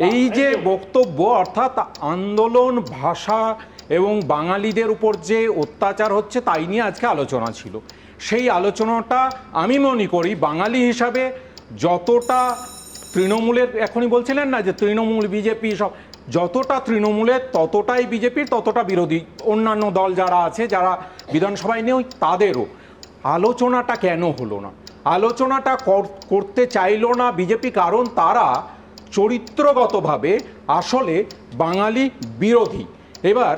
এই যে বক্তব্য, অর্থাৎ আন্দোলন, ভাষা এবং বাঙালিদের উপর যে অত্যাচার হচ্ছে তাই নিয়ে আজকে আলোচনা ছিল। সেই আলোচনাটা আমি মনে করি বাঙালি হিসাবে যতটা তৃণমূলের, এখনই বলছিলেন না যে তৃণমূল বিজেপি সব, যতটা তৃণমূলের ততটাই বিজেপির, ততটা বিরোধী অন্যান্য দল যারা আছে, যারা বিধানসভায় নেই তাদেরও। আলোচনাটা কেন হলো না? আলোচনাটা করতে চাইলো না বিজেপি কারণ তারা চরিত্রগতভাবে আসলে বাঙালি বিরোধী। এবার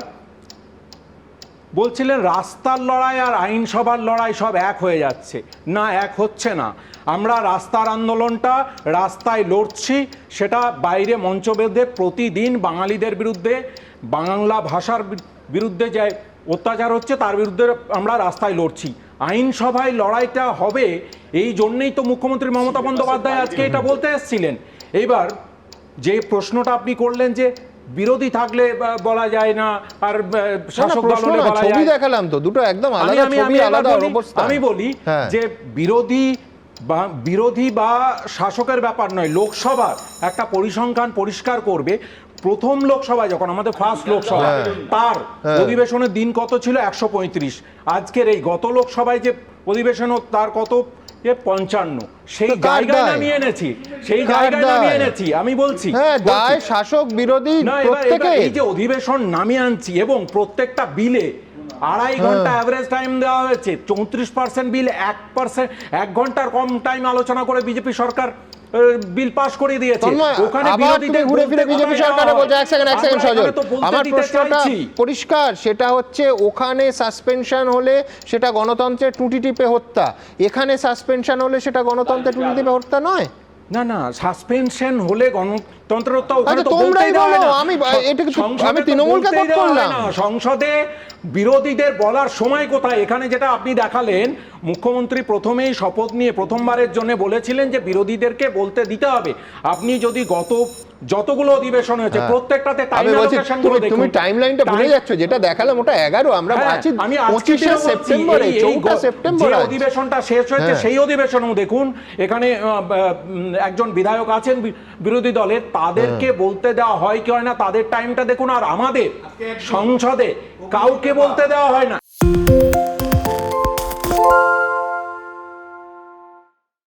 বলছিলেন রাস্তার লড়াই আর আইনসভার লড়াই সব এক হয়ে যাচ্ছে, না এক হচ্ছে না। আমরা রাস্তার আন্দোলনটা রাস্তায় লড়ছি, সেটা বাইরে মঞ্চ বেঁধে প্রতিদিন বাঙালিদের বিরুদ্ধে, বাংলা ভাষার বিরুদ্ধে যে অত্যাচার হচ্ছে তার বিরুদ্ধে আমরা রাস্তায় লড়ছি। আইনসভায় লড়াইটা হবে এই জন্যেই তো মুখ্যমন্ত্রী মমতা বন্দ্যোপাধ্যায় আজকে এটা বলতে এসেছিলেন। এইবার যে প্রশ্নটা আপনি করলেন যে বিরোধী থাকলে বলা যায় না আর শাসক দল হলে বলা যায়, ছবি দেখালাম তো দুটো একদম আলাদা ছবি, আলাদা অবস্থা। আমি বলি যে বিরোধী বা শাসকের ব্যাপার নয়, লোকসভার একটা পরিসংখ্যান পরিষ্কার করবে। প্রথম লোকসভায় যখন আমাদের ফার্স্ট লোকসভা, তার অধিবেশনের দিন কত ছিল? 135। আজকের এই গত লোকসভায় যে অধিবেশন তার কত? 55। সেই জায়গায় নামিয়ে এনেছি, সেই জায়গায় নামিয়ে এনেছি। আমি বলছি শাসক বিরোধী এই যে অধিবেশন নামিয়ে আনছি এবং প্রত্যেকটা বিলে 2.5 ঘন্টা অ্যাভারেজ টাইম দেওয়া হয়েছে। 34% বিল 1 ঘন্টার কম টাইম আলোচনা করে বিজেপি সরকার বিল পাস করে দিয়েছে। ওখানে বিরোধীদের ঘুরে ফিরে বিজেপি সরকার বলছে এক সেকেন্ড সজল, আমার প্রশ্নটা পরিষ্কার, সেটা হচ্ছে ওখানে সাসপেনশন হলে সেটা গণতন্ত্রের টুটি টিপে হত্যা, এখানে সাসপেনশন হলে সেটা গণতন্ত্রের টুটি টিপে হত্যা নয়। না না, সাসপেনশন হলে গণতন্ত্রের হত্যা ওখানে তো বলতেই দেওয়া হয় না। আমি তৃণমূলকে কোট করলাম, সংসদে বিরোধীদের বলার সময় কোথায়? এখানে যেটা আপনি দেখালেন, মুখ্যমন্ত্রী প্রথমেই শপথ নিয়ে প্রথমবারের জন্য বলেছিলেন যে বিরোধীদেরকে বলতে দিতে হবে। আপনি যদি গত যতগুলো অধিবেশন হয়েছে প্রত্যেকটাতে তুমি টাইমলাইনটা ভুলে যাচ্ছ, যেটা দেখালাম ওটা 11, আমরা আছি 25 সেপ্টেম্বরে, 4 সেপ্টেম্বর অধিবেশনটা শেষ হয়েছে। সেই অধিবেশনেও দেখুন এখানে একজন বিধায়ক আছেন বিরোধী দলের, তাদেরকে বলতে দেওয়া হয় কি হয় না তাদের টাইমটা দেখুন, আর আমাদের সংসদে কাউকে বলতে দেওয়া হয় না।